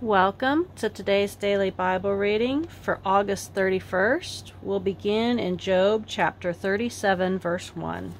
Welcome to today's daily Bible reading for August 31st. We'll begin in Job chapter 37, verse 1.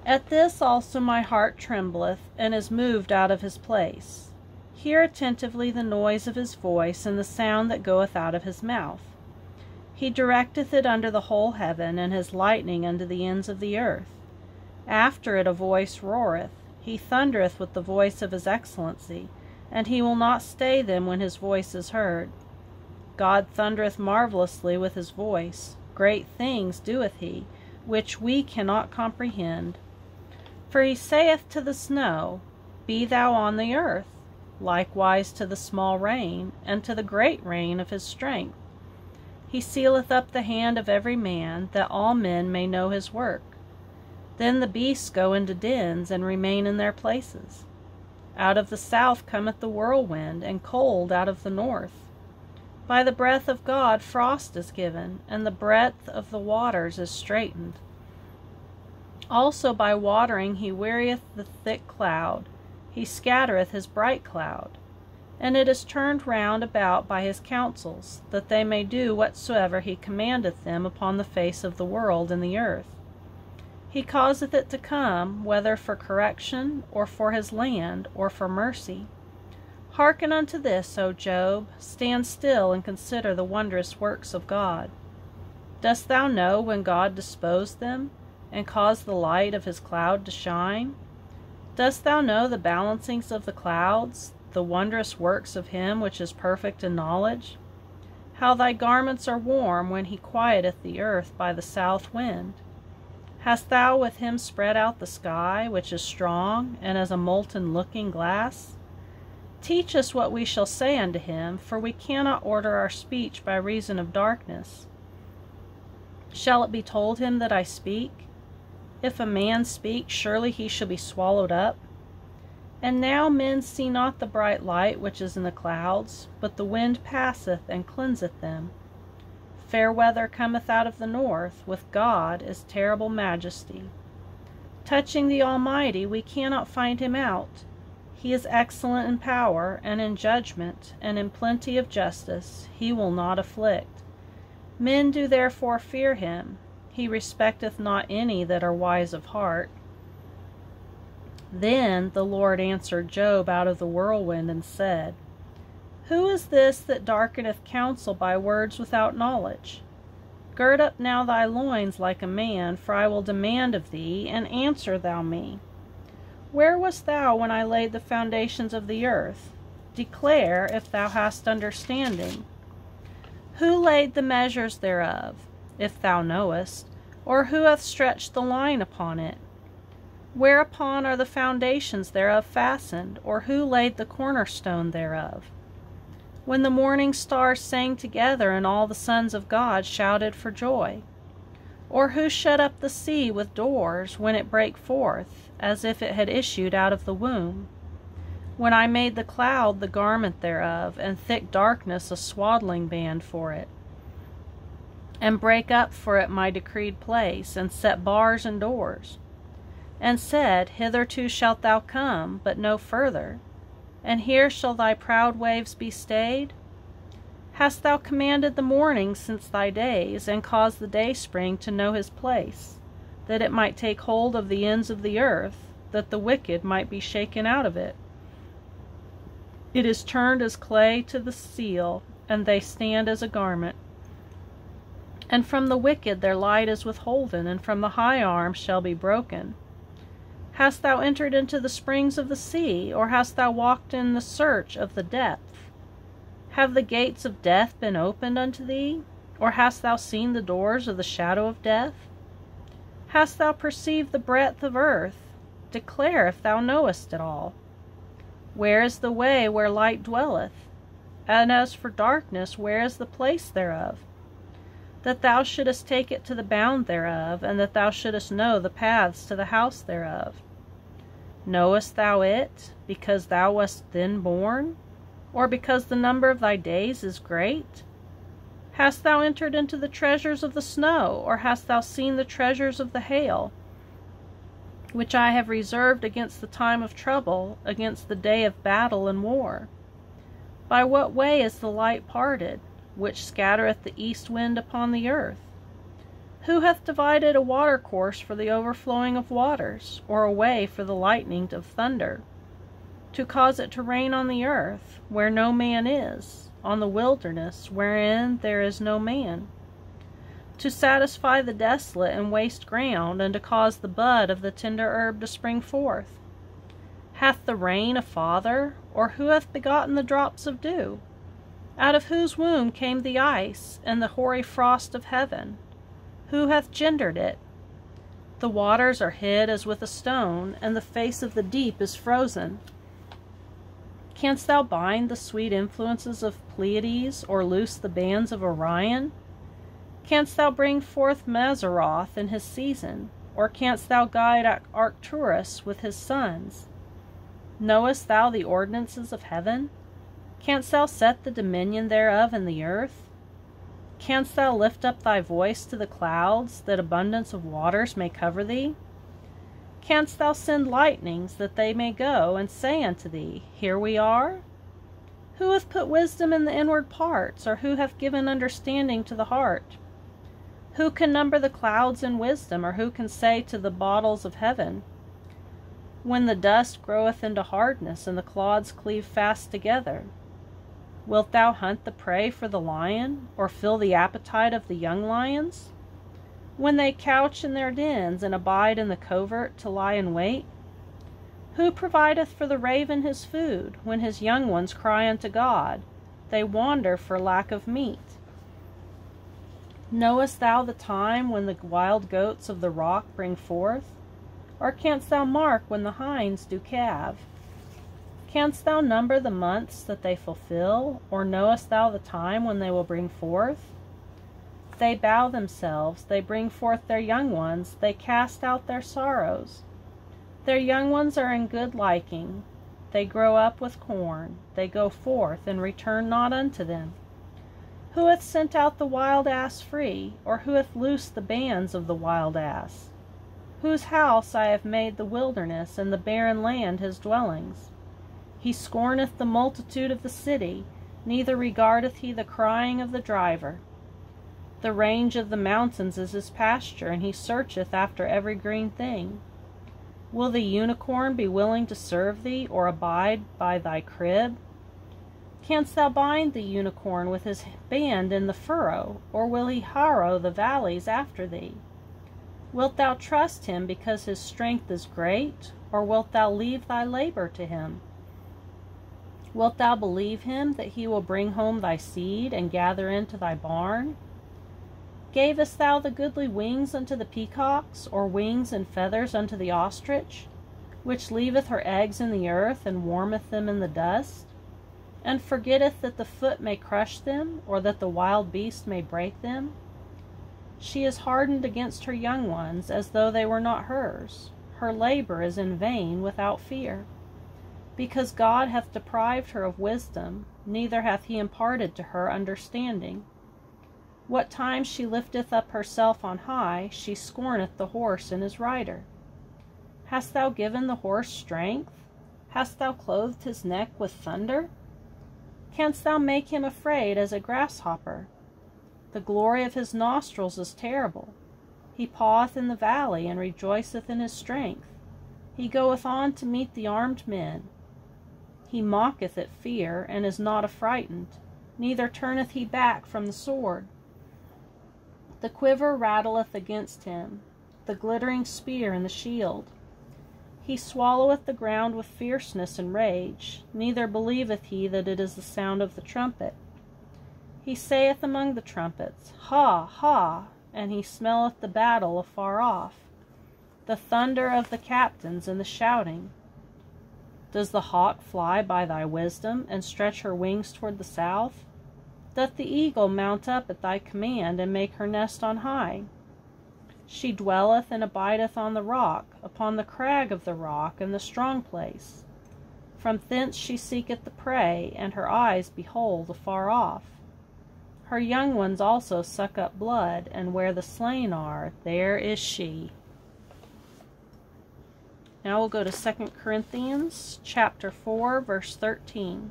At this also my heart trembleth, and is moved out of his place. Hear attentively the noise of his voice, and the sound that goeth out of his mouth. He directeth it under the whole heaven, and his lightning unto the ends of the earth. After it a voice roareth. He thundereth with the voice of his excellency, and he will not stay them when his voice is heard. God thundereth marvelously with his voice. Great things doeth he, which we cannot comprehend. For he saith to the snow, Be thou on the earth, likewise to the small rain, and to the great rain of his strength. He sealeth up the hand of every man, that all men may know his work. Then the beasts go into dens, and remain in their places. Out of the south cometh the whirlwind, and cold out of the north. By the breath of God frost is given, and the breadth of the waters is straitened. Also by watering he wearieth the thick cloud, he scattereth his bright cloud. And it is turned round about by his counsels, that they may do whatsoever he commandeth them upon the face of the world and the earth. He causeth it to come, whether for correction, or for his land, or for mercy. Hearken unto this, O Job, stand still and consider the wondrous works of God. Dost thou know when God disposed them, and caused the light of his cloud to shine? Dost thou know the balancings of the clouds, the wondrous works of him which is perfect in knowledge? How thy garments are warm when he quieteth the earth by the south wind. Hast thou with him spread out the sky, which is strong, and as a molten looking-glass? Teach us what we shall say unto him, for we cannot order our speech by reason of darkness. Shall it be told him that I speak? If a man speak, surely he shall be swallowed up. And now men see not the bright light which is in the clouds, but the wind passeth and cleanseth them. Fair weather cometh out of the north, with God is terrible majesty. Touching the Almighty we cannot find him out. He is excellent in power, and in judgment, and in plenty of justice. He will not afflict. Men do therefore fear him. He respecteth not any that are wise of heart. Then the Lord answered Job out of the whirlwind, and said, Who is this that darkeneth counsel by words without knowledge? Gird up now thy loins like a man, for I will demand of thee, and answer thou me. Where wast thou when I laid the foundations of the earth? Declare, if thou hast understanding. Who laid the measures thereof, if thou knowest, or who hath stretched the line upon it? Whereupon are the foundations thereof fastened, or who laid the cornerstone thereof? When the morning stars sang together, and all the sons of God shouted for joy? Or who shut up the sea with doors, when it brake forth, as if it had issued out of the womb? When I made the cloud the garment thereof, and thick darkness a swaddling band for it, and brake up for it my decreed place, and set bars and doors, and said, Hitherto shalt thou come, but no further, and here shall thy proud waves be stayed? Hast thou commanded the morning since thy days, and caused the dayspring to know his place, that it might take hold of the ends of the earth, that the wicked might be shaken out of it? It is turned as clay to the seal, and they stand as a garment. And from the wicked their light is withholden, and from the high arm shall be broken. Hast thou entered into the springs of the sea, or hast thou walked in the search of the depth? Have the gates of death been opened unto thee, or hast thou seen the doors of the shadow of death? Hast thou perceived the breadth of earth? Declare, if thou knowest it all. Where is the way where light dwelleth? And as for darkness, where is the place thereof? That thou shouldest take it to the bound thereof, and that thou shouldest know the paths to the house thereof. Knowest thou it, because thou wast then born, or because the number of thy days is great? Hast thou entered into the treasures of the snow, or hast thou seen the treasures of the hail? which I have reserved against the time of trouble, against the day of battle and war? By what way is the light parted, which scattereth the east wind upon the earth? Who hath divided a watercourse for the overflowing of waters, or a way for the lightning of thunder? To cause it to rain on the earth, where no man is, on the wilderness, wherein there is no man, to satisfy the desolate and waste ground, and to cause the bud of the tender herb to spring forth? Hath the rain a father, or who hath begotten the drops of dew? Out of whose womb came the ice, and the hoary frost of heaven? Who hath gendered it? The waters are hid as with a stone, and the face of the deep is frozen. Canst thou bind the sweet influences of Pleiades, or loose the bands of Orion? Canst thou bring forth Mazzaroth in his season, or canst thou guide Arcturus with his sons? Knowest thou the ordinances of heaven? Canst thou set the dominion thereof in the earth? Canst thou lift up thy voice to the clouds, that abundance of waters may cover thee? Canst thou send lightnings, that they may go, and say unto thee, Here we are? Who hath put wisdom in the inward parts, or who hath given understanding to the heart? Who can number the clouds in wisdom, or who can say to the bottles of heaven, when the dust groweth into hardness, and the clods cleave fast together? Wilt thou hunt the prey for the lion, or fill the appetite of the young lions? When they couch in their dens, and abide in the covert to lie in wait? Who provideth for the raven his food, when his young ones cry unto God? They wander for lack of meat. Knowest thou the time when the wild goats of the rock bring forth? Or canst thou mark when the hinds do calve? Canst thou number the months that they fulfill, or knowest thou the time when they will bring forth? They bow themselves, they bring forth their young ones, they cast out their sorrows. Their young ones are in good liking, they grow up with corn, they go forth and return not unto them. Who hath sent out the wild ass free, or who hath loosed the bands of the wild ass? Whose house I have made the wilderness, and the barren land his dwellings. He scorneth the multitude of the city, neither regardeth he the crying of the driver. The range of the mountains is his pasture, and he searcheth after every green thing. Will the unicorn be willing to serve thee, or abide by thy crib? Canst thou bind the unicorn with his band in the furrow, or will he harrow the valleys after thee? Wilt thou trust him because his strength is great, or wilt thou leave thy labor to him? Wilt thou believe him that he will bring home thy seed, and gather into thy barn? Gavest thou the goodly wings unto the peacocks, or wings and feathers unto the ostrich, which leaveth her eggs in the earth, and warmeth them in the dust, and forgetteth that the foot may crush them, or that the wild beast may break them? She is hardened against her young ones, as though they were not hers. Her labor is in vain without fear. Because God hath deprived her of wisdom, neither hath he imparted to her understanding. What time she lifteth up herself on high, she scorneth the horse and his rider. Hast thou given the horse strength? Hast thou clothed his neck with thunder? Canst thou make him afraid as a grasshopper? The glory of his nostrils is terrible. He paweth in the valley, and rejoiceth in his strength. He goeth on to meet the armed men. He mocketh at fear, and is not affrighted, neither turneth he back from the sword. The quiver rattleth against him, the glittering spear and the shield. He swalloweth the ground with fierceness and rage, neither believeth he that it is the sound of the trumpet. He saith among the trumpets, Ha, ha, and he smelleth the battle afar off, the thunder of the captains and the shouting. Does the hawk fly by thy wisdom, and stretch her wings toward the south? Doth the eagle mount up at thy command, and make her nest on high? She dwelleth and abideth on the rock, upon the crag of the rock, in the strong place. From thence she seeketh the prey, and her eyes behold afar off. Her young ones also suck up blood, and where the slain are, there is she. Now we'll go to 2 Corinthians chapter 4, verse 13.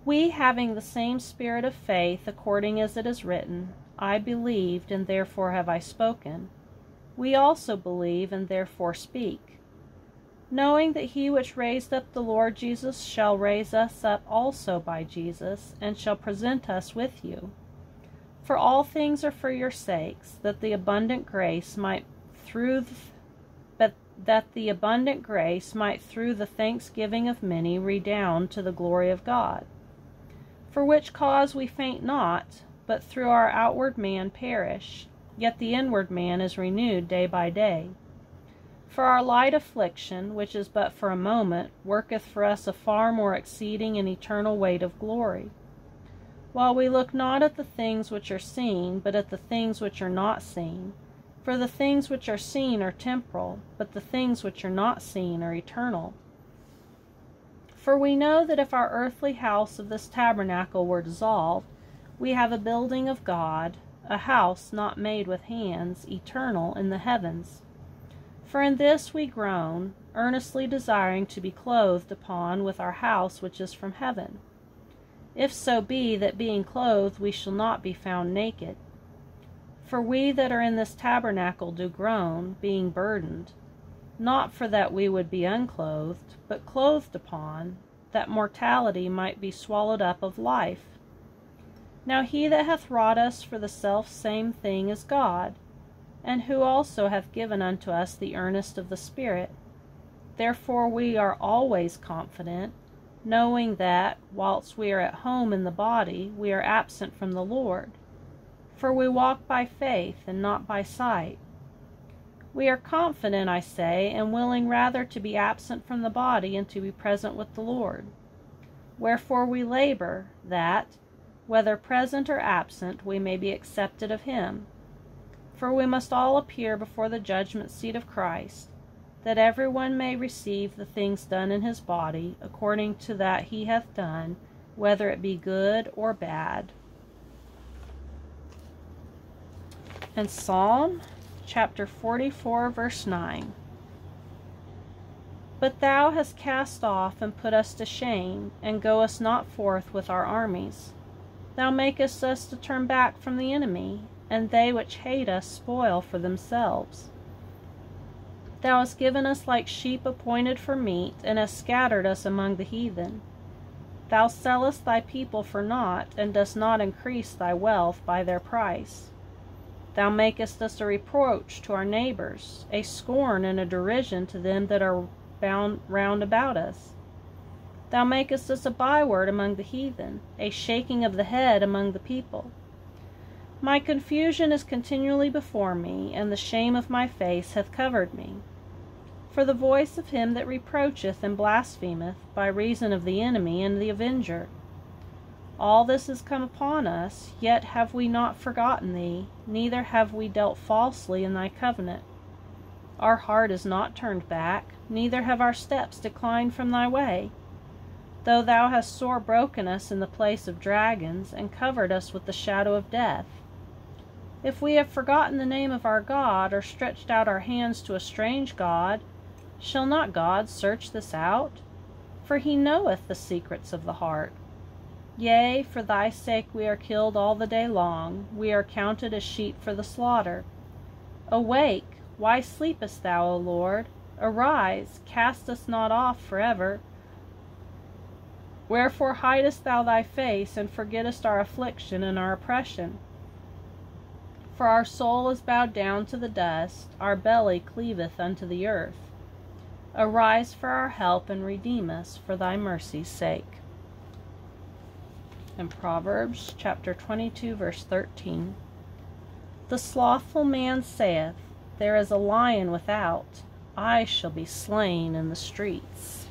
We, having the same spirit of faith, according as it is written, I believed, and therefore have I spoken. We also believe, and therefore speak, knowing that he which raised up the Lord Jesus shall raise us up also by Jesus, and shall present us with you. For all things are for your sakes, that the abundant grace might through the thanksgiving of many redound to the glory of God. For which cause we faint not, but through our outward man perish, yet the inward man is renewed day by day. For our light affliction, which is but for a moment, worketh for us a far more exceeding and eternal weight of glory. While we look not at the things which are seen, but at the things which are not seen. For the things which are seen are temporal, but the things which are not seen are eternal. For we know that if our earthly house of this tabernacle were dissolved, we have a building of God, a house not made with hands, eternal in the heavens. For in this we groan, earnestly desiring to be clothed upon with our house which is from heaven. If so be that being clothed we shall not be found naked. For we that are in this tabernacle do groan, being burdened, not for that we would be unclothed, but clothed upon, that mortality might be swallowed up of life. Now he that hath wrought us for the selfsame thing is God, and who also hath given unto us the earnest of the Spirit. Therefore we are always confident, knowing that, whilst we are at home in the body, we are absent from the Lord. For we walk by faith, and not by sight. We are confident, I say, and willing rather to be absent from the body and to be present with the Lord. Wherefore we labor, that, whether present or absent, we may be accepted of him. For we must all appear before the judgment seat of Christ, that every one may receive the things done in his body, according to that he hath done, whether it be good or bad. And Psalm chapter 44, verse 9. But thou hast cast off and put us to shame, and goest not forth with our armies. Thou makest us to turn back from the enemy, and they which hate us spoil for themselves. Thou hast given us like sheep appointed for meat, and hast scattered us among the heathen. Thou sellest thy people for naught, and dost not increase thy wealth by their price. Thou makest us a reproach to our neighbors, a scorn and a derision to them that are bound round about us. Thou makest us a byword among the heathen, a shaking of the head among the people. My confusion is continually before me, and the shame of my face hath covered me. For the voice of him that reproacheth and blasphemeth, by reason of the enemy and the avenger. All this is come upon us, yet have we not forgotten thee, neither have we dealt falsely in thy covenant. Our heart is not turned back, neither have our steps declined from thy way. Though thou hast sore broken us in the place of dragons, and covered us with the shadow of death. If we have forgotten the name of our God, or stretched out our hands to a strange God, shall not God search this out? For he knoweth the secrets of the heart. Yea, for thy sake we are killed all the day long, we are counted as sheep for the slaughter. Awake, why sleepest thou, O Lord? Arise, cast us not off forever. Wherefore hidest thou thy face, and forgettest our affliction and our oppression? For our soul is bowed down to the dust, our belly cleaveth unto the earth. Arise for our help, and redeem us for thy mercy's sake. In Proverbs chapter 22, verse 13. The slothful man saith, There is a lion without, I shall be slain in the streets.